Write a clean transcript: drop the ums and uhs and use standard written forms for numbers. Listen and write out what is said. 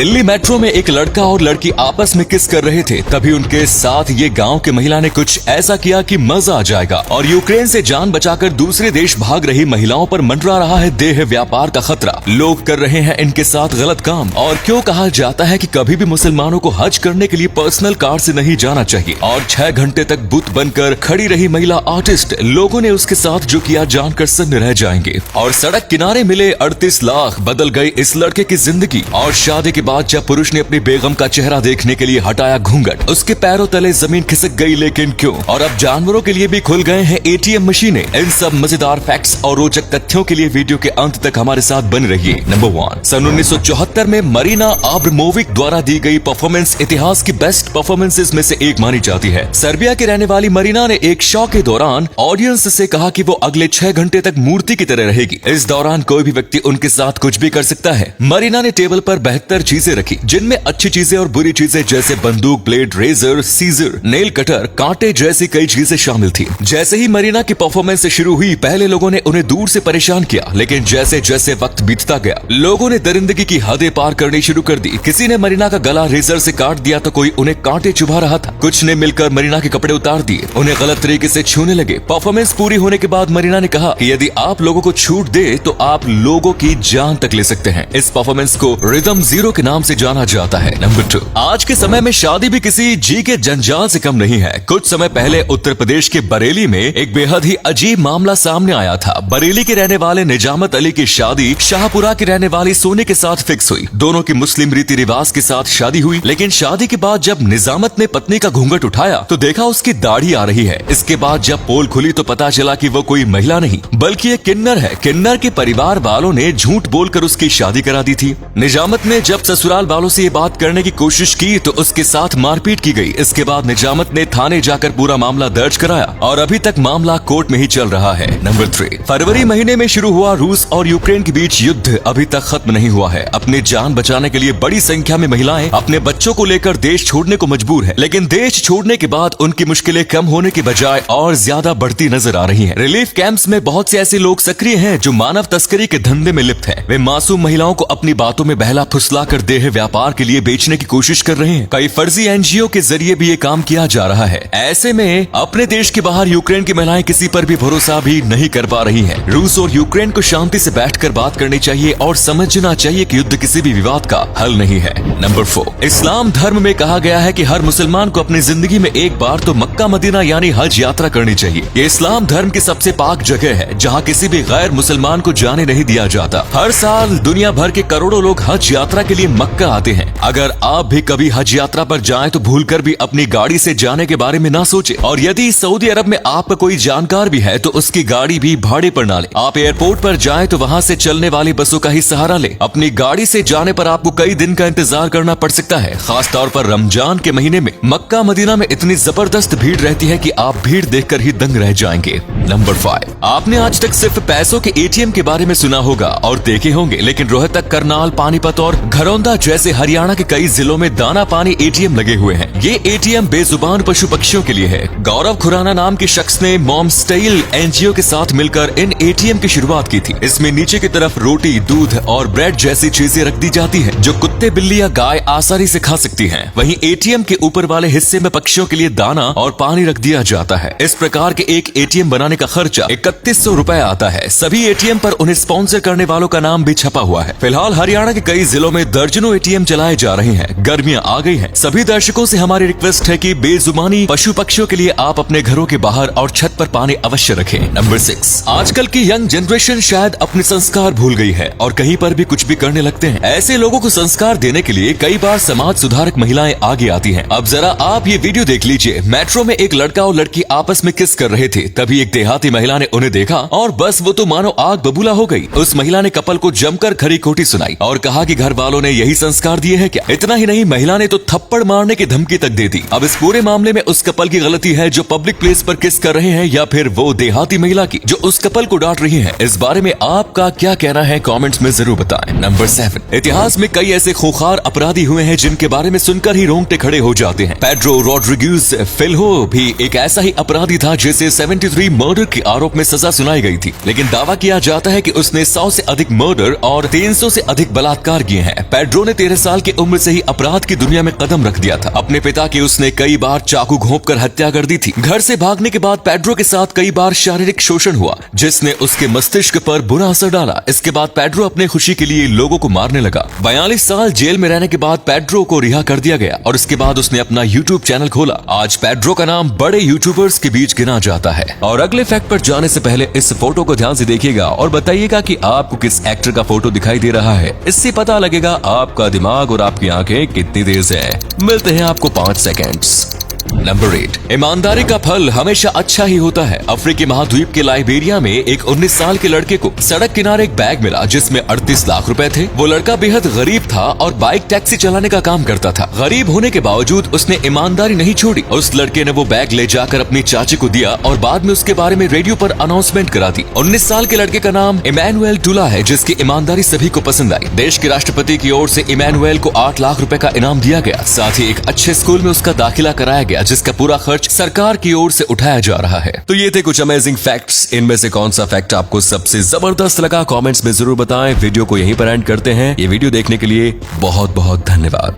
Delhi metro में एक लड़का और लड़की आपस में किस कर रहे थे, तभी उनके साथ ये गांव के महिला ने कुछ ऐसा किया कि मजा आ जाएगा। और यूक्रेन से जान बचाकर दूसरे देश भाग रही महिलाओं पर मंडरा रहा है देह व्यापार का खतरा। लोग कर रहे हैं इनके साथ गलत काम। और क्यों कहा जाता है कि कभी भी मुसलमानों को हज करने के लिए पर्सनल कार से नहीं जाना चाहिए। और 6 घंटे तक बुत बनकर खड़ी रही महिला आर्टिस्ट, लोगों ने उसके साथ जो किया जानकर सन्न रह जाएंगे। और सड़क किनारे मिले 38 लाख बदल गई इस लड़के की जिंदगी। और शादी के बाद जब पुरुष ने अपनी बेगम का चेहरा देखने के लिए हटाया घूंघट, उसके पैरों तले जमीन खिसक गई, लेकिन क्यों। और अब जानवरों के लिए भी खुल गए हैं एटीएम मशीनें। इन सब मजेदार फैक्ट्स और रोचक तथ्यों के लिए वीडियो के अंत तक हमारे साथ बन रहिए। नंबर 1, सन 1974 में मरीना आब्रामोविक द्वारा दी गई परफॉर्मेंस इतिहास की बेस्ट परफॉर्मेंसेज में से एक मानी जाती है। सर्बिया की रहने वाली मरीना ने एक शो के दौरान ऑडियंस से कहा कि वो अगले 6 घंटे तक मूर्ति की तरह रहेगी। इस दौरान कोई भी व्यक्ति उनके साथ कुछ भी कर सकता है। मरीना ने टेबल पर 72 चीजें रखी, जिनमें अच्छी चीजें और बुरी चीजें जैसे बंदूक, blade, razor, scissor, nail cutter, कांटे जैसी कई चीजें शामिल थी। जैसे ही मरीना की परफॉर्मेंस शुरू हुई, पहले लोगों ने उन्हें दूर से परेशान किया, लेकिन जैसे जैसे वक्त बीतता गया, लोगों ने दरिंदगी की हदें पार करनी शुरू कर दी। किसी ने मरीना का गला रेजर से काट दिया तो कोई उन्हें कांटे चुभा रहा था। कुछ ने मिलकर मरीना के कपड़े उतार दिए, उन्हें गलत तरीके से छूने लगे। परफॉर्मेंस पूरी होने के बाद मरीना ने कहा कि यदि आप लोगों को छूट दे तो आप लोगों की जान तक ले सकते हैं। इस परफॉर्मेंस को रिदम जीरो के नाम से जाना जाता है। नंबर 2, आज के समय में शादी भी किसी जी के जंजाल से कम नहीं है। कुछ समय पहले उत्तर प्रदेश के बरेली में एक बेहद ही अजीब मामला सामने आया था। बरेली के रहने वाले निजामत अली की शादी शाहपुरा की रहने वाली सोनी के साथ फिक्स हुई। दोनों की मुस्लिम रीति रिवाज के साथ शादी हुई, लेकिन शादी के बाद जब निजामत ने पत्नी का घूंघट उठाया तो देखा उसकी दाढ़ी आ रही है। इसके बाद जब पोल खुली तो पता चला कि वो कोई महिला नहीं बल्कि एक किन्नर है। किन्नर के परिवार वालों ने झूठ बोलकर उसकी शादी करा दी थी। निजामत ने जब ससुराल वालों से ये बात करने की कोशिश की तो उसके साथ मारपीट की गई। इसके बाद निजामत ने थाने जाकर पूरा मामला दर्ज कराया और अभी तक मामला कोर्ट में ही चल रहा है। नंबर 3, फरवरी महीने में शुरू हुआ रूस और यूक्रेन के बीच युद्ध अभी तक खत्म नहीं हुआ है। अपनी जान बचाने के लिए बड़ी संख्या में महिलाएं अपने बच्चों को लेकर देश छोड़ने को मजबूर है, लेकिन देश छोड़ने के बाद उनकी मुश्किलें कम होने की बजाय और ज्यादा बढ़ती नजर आ रही हैं। रिलीफ कैंप्स में बहुत से ऐसे लोग सक्रिय हैं जो मानव तस्करी के धंधे में लिप्त हैं। वे मासूम महिलाओं को अपनी बातों में बहला फुसला कर देह व्यापार के लिए बेचने की कोशिश कर रहे हैं। कई फर्जी एनजीओ के जरिए भी ये काम किया जा रहा है। ऐसे में अपने देश के बाहर यूक्रेन की महिलाएं किसी पर भी भरोसा भी नहीं कर पा रही हैं। रूस और यूक्रेन को शांति से बैठकर बात करनी चाहिए और समझना चाहिए कि युद्ध किसी भी विवाद का हल नहीं है। नंबर 4, इस्लाम धर्म में कहा गया है कि हर मुसलमान को अपनी जिंदगी में एक बार तो मक्का मदीना यानी हज यात्रा करनी चाहिए। ये इस्लाम धर्म की सबसे पाक जगह है जहाँ किसी भी गैर मुसलमान को जाने नहीं दिया जाता। हर साल दुनिया भर के करोड़ों लोग हज यात्रा के लिए मक्का आते हैं। अगर आप भी कभी हज यात्रा पर जाएं तो भूलकर भी अपनी गाड़ी से जाने के बारे में ना सोचें। और यदि सऊदी अरब में आपका कोई जानकार भी है तो उसकी गाड़ी भी भाड़े पर ना लें। आप एयरपोर्ट पर जाएं तो वहां से चलने वाली बसों का ही सहारा लें। अपनी गाड़ी से जाने पर आपको कई दिन का इंतजार करना पड़ सकता है। खास तौर पर रमजान के महीने में मक्का मदीना में इतनी जबरदस्त भीड़ रहती है कि आप भीड़ देखकर ही दंग रह जाएंगे। नंबर 5, आपने आज तक सिर्फ पैसों के एटीएम के बारे में सुना होगा और देखे होंगे, लेकिन रोहतक, करनाल, पानीपत और घरौंदा जैसे हरियाणा के कई जिलों में दाना पानी एटीएम लगे हुए हैं। ये एटीएम बेजुबान पशु पक्षियों के लिए है। गौरव खुराना नाम के शख्स ने मॉम स्टाइल एनजीओ के साथ मिलकर इन एटीएम की शुरुआत की थी। इसमें नीचे की तरफ रोटी, दूध और ब्रेड जैसी चीजें रख दी जाती हैं, जो कुत्ते, बिल्ली या गाय आसानी से खा सकती हैं। वहीं एटीएम के ऊपर वाले हिस्से में पक्षियों के लिए दाना और पानी रख दिया जाता है। इस प्रकार के एक एटीएम बनाने का खर्चा 3100 रुपए आता है। सभी एटीएम पर उन्हें स्पॉन्सर करने वालों का नाम भी छपा हुआ है। फिलहाल हरियाणा के कई जिलों में दर्जनों एटीएम चलाए जा रहे हैं। गर्मियां आ गई हैं। सभी दर्शकों से हमारी रिक्वेस्ट है कि बेजुबानी पशु पक्षियों के लिए आप अपने घरों के बाहर और छत पर पानी अवश्य रखें। नंबर 6, आजकल की यंग जनरेशन शायद अपने संस्कार भूल गई है और कहीं पर भी कुछ भी करने लगते हैं। ऐसे लोगों को संस्कार देने के लिए कई बार समाज सुधारक महिलाएं आगे आती हैं। अब जरा आप ये वीडियो देख लीजिए। मेट्रो में एक लड़का और लड़की आपस में किस कर रहे थे, तभी एक देहाती महिला ने उन्हें देखा और बस वो तो मानो आग बबूला हो गई। उस महिला ने कपल को जमकर खरी खोटी सुनाई और कहा कि घर वालों ने यही संस्कार दिए हैं क्या। इतना ही नहीं, महिला ने तो थप्पड़ मारने की धमकी तक दे दी। अब इस पूरे मामले में उस कपल की गलती है जो पब्लिक प्लेस पर किस कर रहे हैं, या फिर वो देहाती महिला की जो उस कपल को डांट रही है। इस बारे में आपका क्या कहना है कमेंट्स में जरूर बताएं। नंबर 7, इतिहास में कई ऐसे खूंखार अपराधी हुए हैं जिनके बारे में सुनकर ही रोंगटे खड़े हो जाते हैं। पेड्रो रोड्रिग्यूज फिल्हो भी एक ऐसा ही अपराधी था जिसे 73 मर्डर के आरोप में सजा सुनाई गई थी, लेकिन दावा किया जाता है कि उसने 100 से अधिक मर्डर और 300 से अधिक बलात्कार किए हैं। पेड्रो ने 13 साल की उम्र से ही अपराध की दुनिया में कदम रख दिया था। अपने पिता की उसने कई बार चाकू घोंपकर हत्या कर दी थी। घर से भागने के बाद पेड्रो के साथ कई बार शारीरिक शोषण हुआ, जिसने उसके मस्तिष्क पर बुरा असर डाला। इसके बाद पेड्रो अपने खुशी के लिए लोगों को मारने लगा। 42 साल जेल में रहने के बाद पेड्रो को रिहा कर दिया गया और इसके बाद उसने अपना यूट्यूब चैनल खोला। आज पेड्रो का नाम बड़े यूट्यूबर्स के बीच गिना जाता है। और अगले फैक्ट पर जाने से पहले इस फोटो को ध्यान से देखिएगा और बताइएगा कि आपको किस एक्टर का फोटो दिखाई दे रहा है। इससे पता लगेगा आपका दिमाग और आपकी आंखें कितनी तेज है। मिलते हैं आपको 5 सेकेंड्स। नंबर 8, ईमानदारी का फल हमेशा अच्छा ही होता है। अफ्रीकी महाद्वीप के लाइबेरिया में एक 19 साल के लड़के को सड़क किनारे एक बैग मिला जिसमें 38 लाख रुपए थे। वो लड़का बेहद गरीब था और बाइक टैक्सी चलाने का काम करता था। गरीब होने के बावजूद उसने ईमानदारी नहीं छोड़ी। उस लड़के ने वो बैग ले जाकर अपनी चाची को दिया और बाद में उसके बारे में रेडियो पर अनाउंसमेंट करा दी। 19 साल के लड़के का नाम इमैनुएल टुला है, जिसकी ईमानदारी सभी को पसंद आई। देश के राष्ट्रपति की ओर से इमैनुएल को 8 लाख रुपए का इनाम दिया गया। साथ ही एक अच्छे स्कूल में उसका दाखिला कराया गया, जिसका पूरा खर्च सरकार की ओर से उठाया जा रहा है। तो ये थे कुछ अमेजिंग फैक्ट्स। इनमें से कौन सा फैक्ट आपको सबसे जबरदस्त लगा, कमेंट्स में जरूर बताएं। वीडियो को यहीं पर एंड करते हैं। ये वीडियो देखने के लिए बहुत बहुत धन्यवाद।